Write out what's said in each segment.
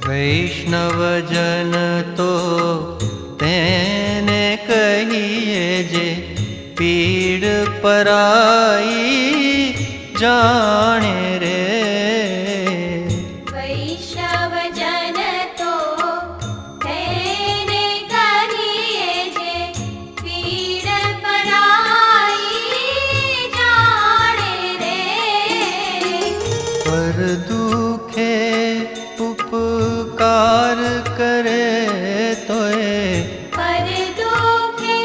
वैष्णव जन तो तेने कहिए जे पीड़ पराई जाने रे। वैष्णव जन तो तेने कहिए जे पीड़ पराई जाने रे। पर दुखे उपकार करे तोए, पर दुखे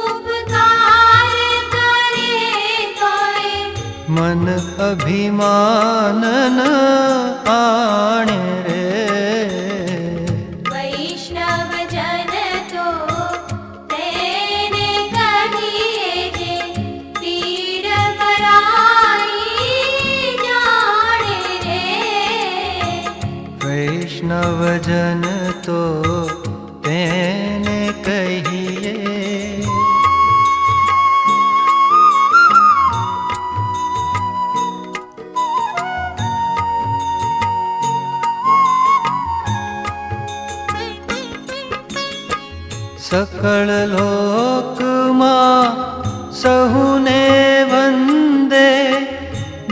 उपकार करे तोए, मन अभिमान न आणे रे। वैष्णव जन तो तेने कहिए जे पीड़ पराई जाने रे। वैष्णव जन तो तेने कहिए। सकल लोक मां सहुने वंदे,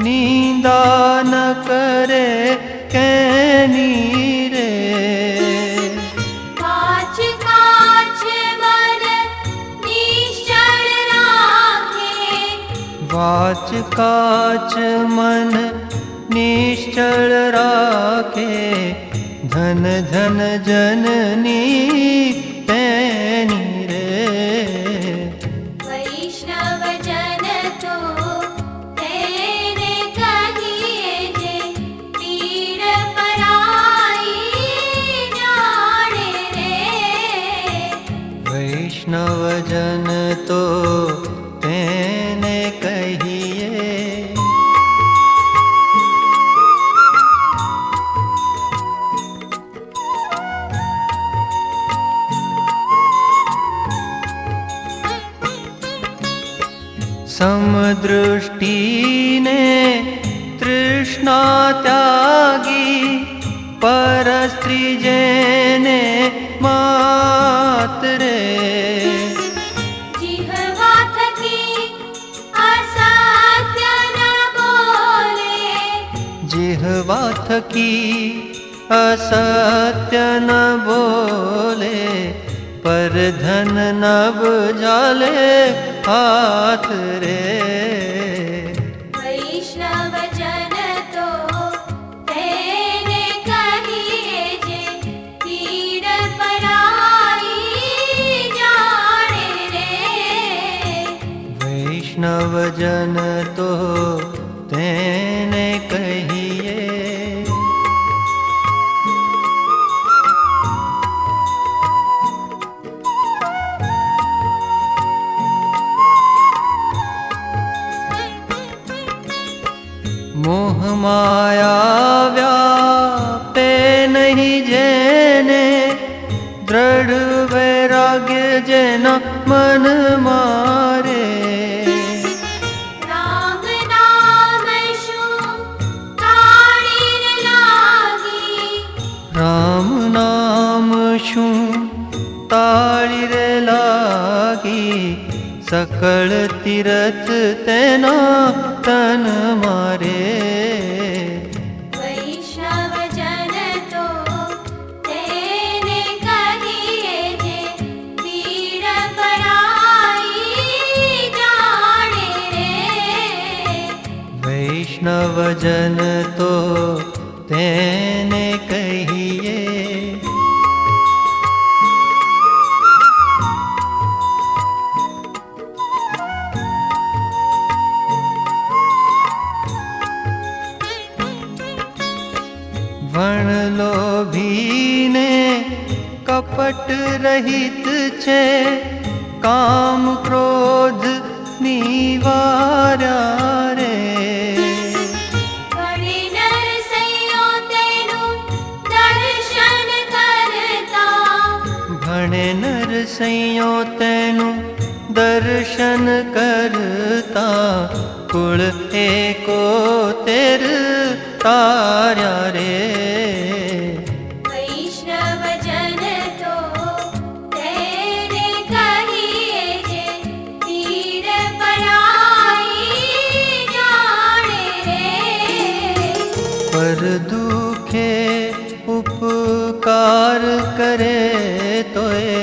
निंदा न करे कैनी रे। काच काच मन निश्चल राखे, वाच काच मन निश्चल राखे, धन धन जननी तेनी रे। वैष्णव जन तो तेने कहिए जे पीड़ पराई जाने रे। वैष्णव जन तो तेने कहिए। समदृष्टि ने तृष्णा त्यागी, पर स्त्री जेने मात रे। जिह्वा थकी असत्य न बोले, जिह्वा थकी असत्य न बोले, पर धन नभ जाले हाथ रे। वैष्णव जन तो तेने कहिए जे पीड़ पराई जाने रे। वैष्णव जन तो तेने कहिए। मोह माया व्यापे नहीं जेने, दृढ़ वैराग्य जेना मन मारे। राम नाम शु ताड़ीर लागी, राम नाम शू ताड़ी रे लागी, सकल तीरथ तेना तन मारे। वैष्णव जन तो तेने कहिए जे पीड़ पराई जाने रे। वैष्णव जन तो तेने कहिए। वण लोभी ने कपट रहित छे, काम क्रोध निवार्या रे। घणे नरसैयो तेनु दर्शन करता, भणे नरसैयो तेनु दर्शन करता, कुल एको तेर तार्या रे। दुखे उपकार करे तोए,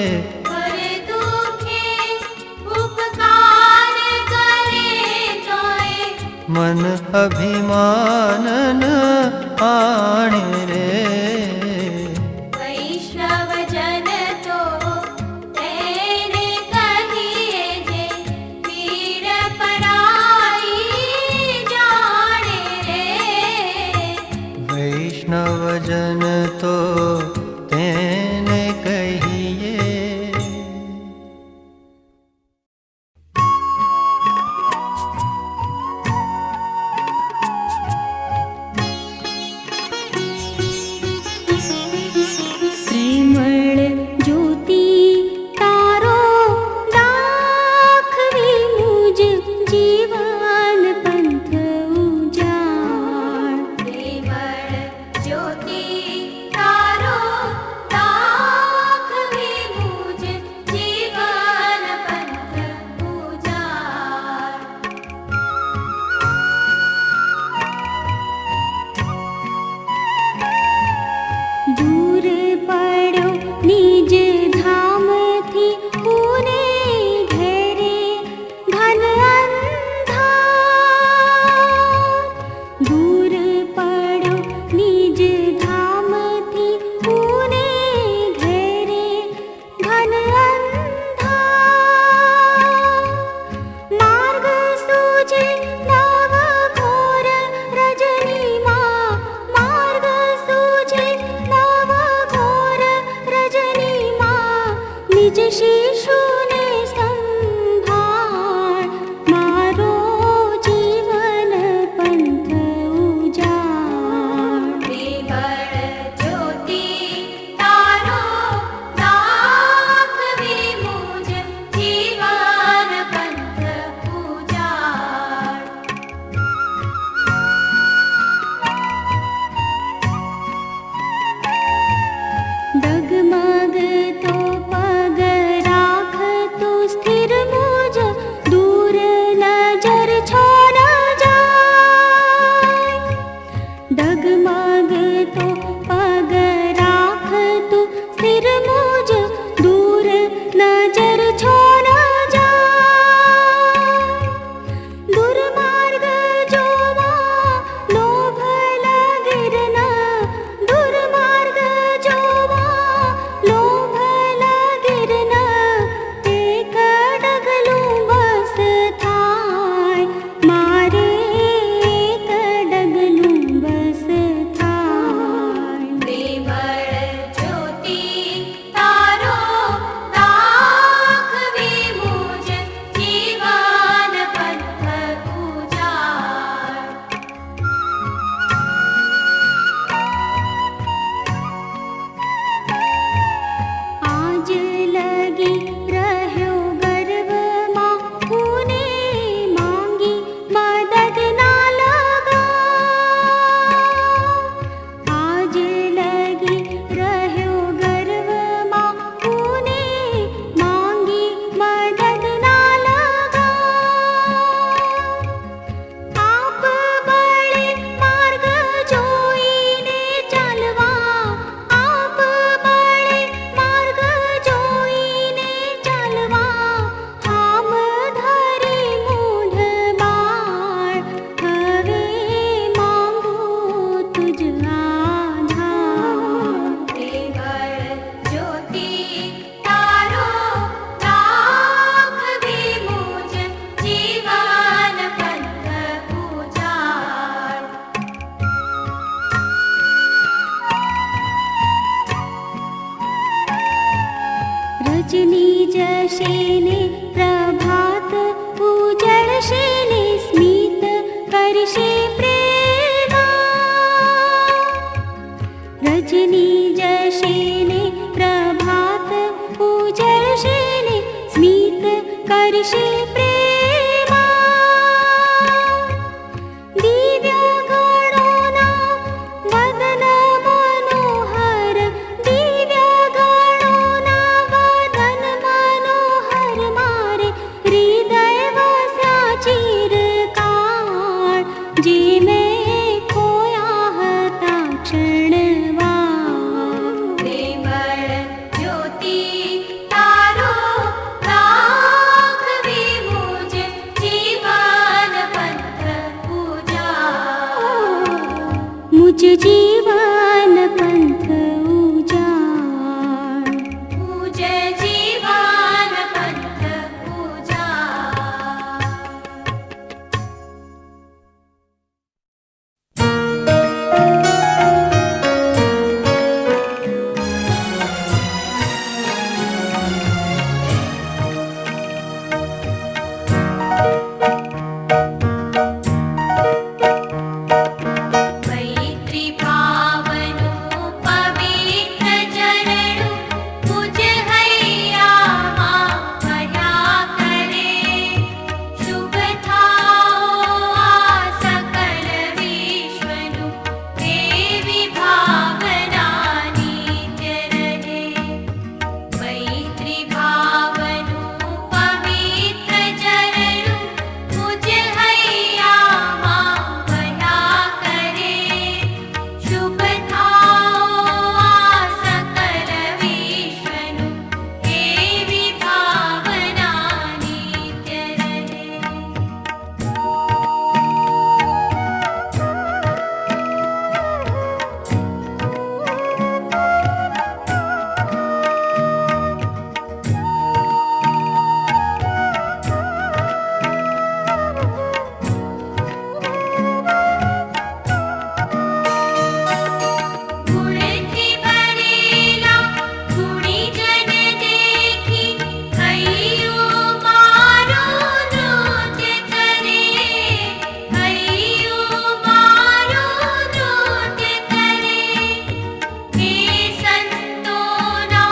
पर दुखे उपकार करे तोए, मन अभिमान न आणे रे। वैष्णव जन तो तेने कहिए जे, पीड़ पराई जाने रे। वैष्णव जन तो तेने कहिए। श्रीमण ज्योति तारो दाखवी मुझ जीवन पंथ उजाड़। श्रीमण ज्योति तारो दाखवी मुझ जीवन पंथ उजाड़। दूर पड़ो निज धाम थी पूरे घेरे घन अंधार। दूर पड़ो निज धाम थी पूरे घेरे घन अंधार। मार्ग सूझे नव घोर रजनी माँ, मार्ग सूझे नव घोर रजनी माँ। निज शिशु ने संभाळ, मारो जीवन पंथ उजाड़। श्रीमण ज्योति तारो दाखवी मुझ जीवन पंथ उजाड़। डगमग तो पग राख तू स्थिर मुझ, दूर नजर छोड़ जाए। डगमग तो पग राख तू स्थिर मुझ, दूर नजर छोड़ जाए। दुर्मार्ग जोवा लोभ लगिरना, दुर्मार्ग जोवा लोभ लगिरना। एक डगलू बस थाय, मारे एक डगलू बस थाय। श्रीमण ज्योति तारो दाखवी मुझ जीवन पंथ उजाड़। आज लगी रह्यो गर्व माँ, ऊने मांगी मदद ना लगा। आज लगी रह्यो गर्व माँ, ऊने मांगी मदद ना लगा। आप बड़े मार्ग जोईने चलवा, आप बड़े मार्ग जोईने चलवा। हम धरी मूढ़ बाण, हवे मांगू तुझ आधार। श्रीमण ज्योति तारो दाखवी मुझ जीवन पंथ उजाड़। रजनी जशेने प्रभात उजळशेने, स्मित करशे प्रेमा। रजनी जशेने प्रभात उजळशेने, स्मित करशे प्रेमा। दिव्य गणोना वदन मनोहर, दिव्य गणोना वदन मनोहर। मारे हृदय वस्या चिरकाळ, जे मैं खोया हता क्षण जीवन पंथ उजाड़, पूज जीवन पंथ उजाड़। मैत्री भावनु पवित्र चरणु, पूज हैया मां भया करे। शुभ थाओ आ सकल विश्वनु, देवी भावना नित्य रहे। मैत्री भावनु पवित्र चरणु, पूज हैया मां भया करे। शुभ थाओ आ सकल विश्वनु, देवी भावना नित्य रहे। गुणथी भरेला गुणी जन देखी, हइयो मारो नृत्य करे। हइयो मारो नृत्य करे। हे संतोना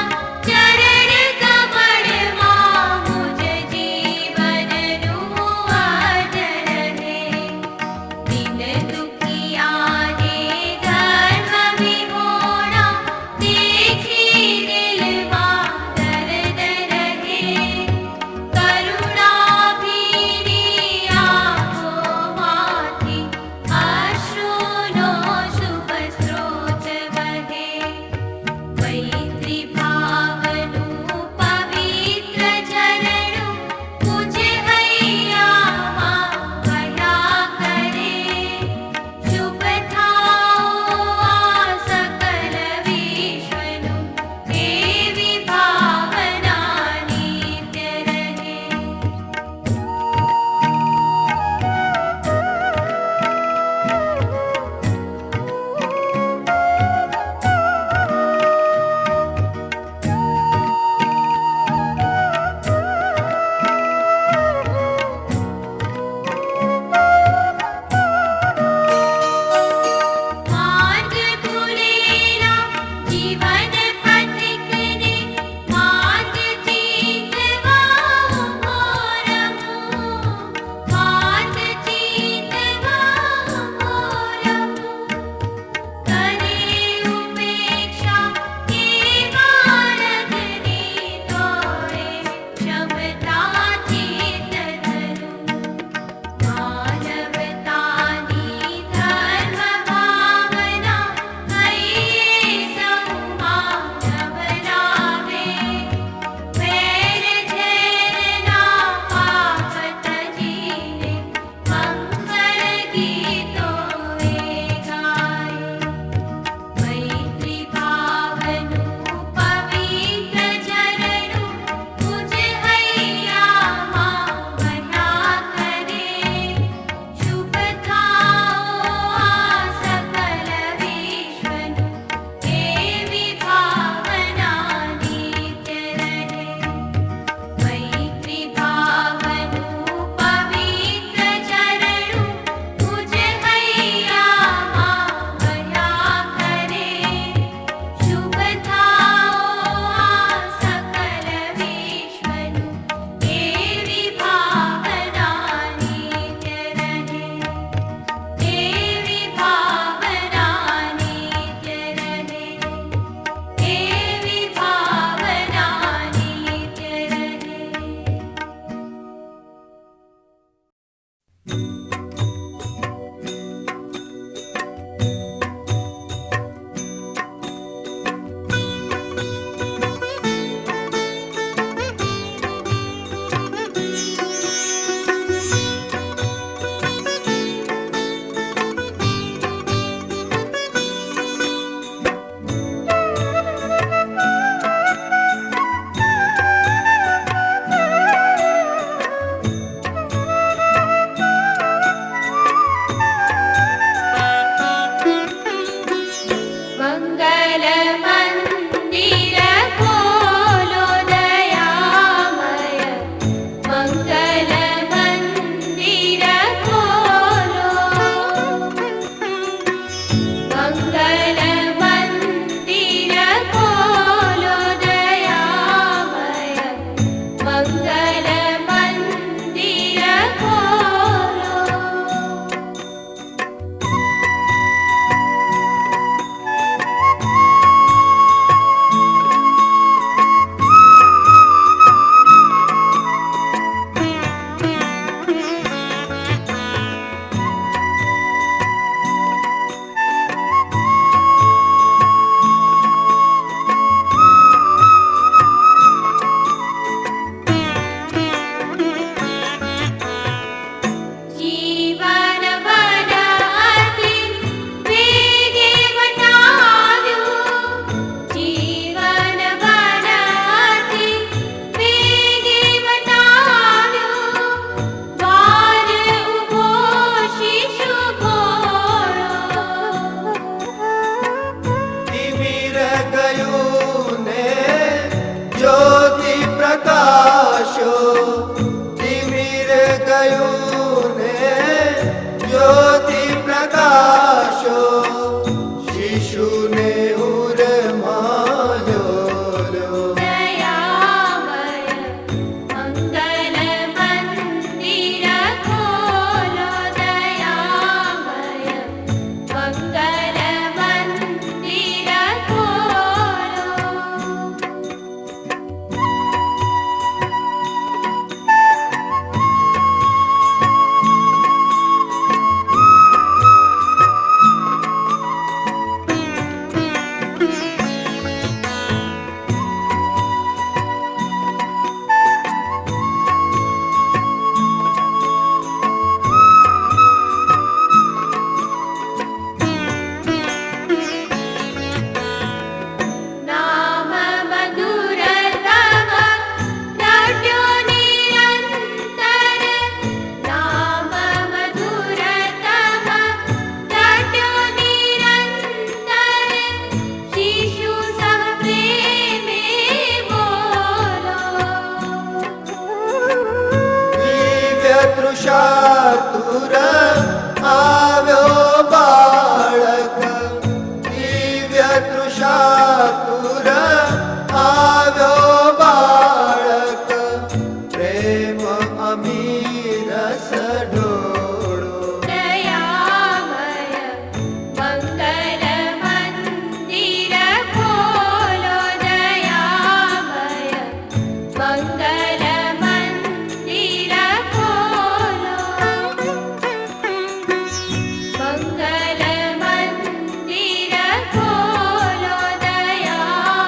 चरण कमल मां, मुझ जीवन नु आदर है। दिन दुखिया ने धर्म विहोणा, देखी दिल मां दर्द रहे। करुणा भीरी आँखों माथी, अश्रुनो शुभ स्रोत बहे। मैत्री भावनु पवित्र चरणु, पूज हैया मां भया करे। शुभ थाओ आ सकल विश्वनु, देवी भावना नित्य रहे। मार्ग भूलेला जीवन पथिकने, मार्ग चीतवाओ मोरमु। मार्ग चीतवाओ मोरमु। करे उपेक्षा के मार्ग ने तोड़े, क्षमता चित धरु। मानवतानी धर्म भावना, हइये सहु मंदिर खोलो दयामय मंगल मंदिर खोलो मंगल मंदिर खोलो दयामय मंगल मंदिर खोलो। जीवन वन अति वेगे वटाव्यो जीवन वन अति वेगे वटाव्यो द्वार उभो शिशु भोळो तिमिर गયું ને જ્યોતિ પ્રકાશો तिमिर गયું ને જ્યોતિ પ્રકાશો શિશુને ઉરમાલ્યો दयामय मंगल मंदिर खोलो दयामय मंगल मंदिर खोलो। नाम मधुर तव रट्यो निरंतर नाम मधुर तव रट्यो निरंतर शिशु सह प्रेमे बोलो દિવ્ય તૃષાતુર આવ્યો બાળક દિવ્ય તૃષાતુર આવ્યો બાળક પ્રેમ અમીરસ ઢોળો दयामय मंगल मंदिर खोलो दयामय मंगल मंदिर खोलो मंगल मंदिर खोलो दयामय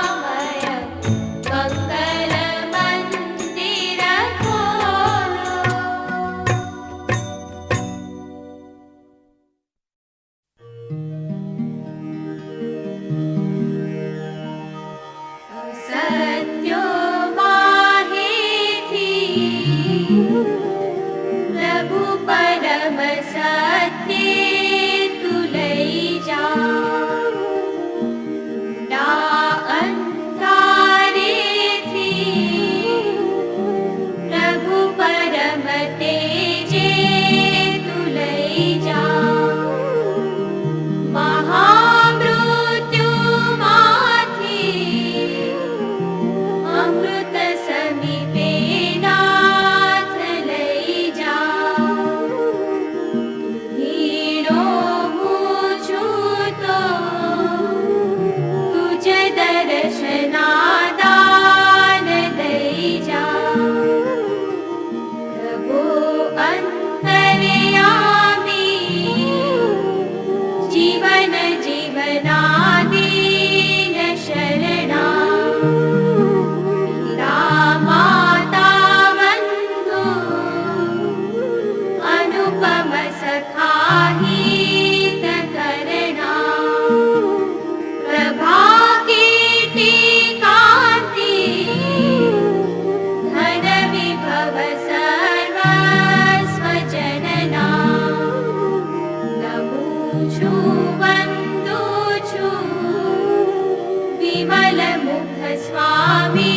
विमल मुख स्वामी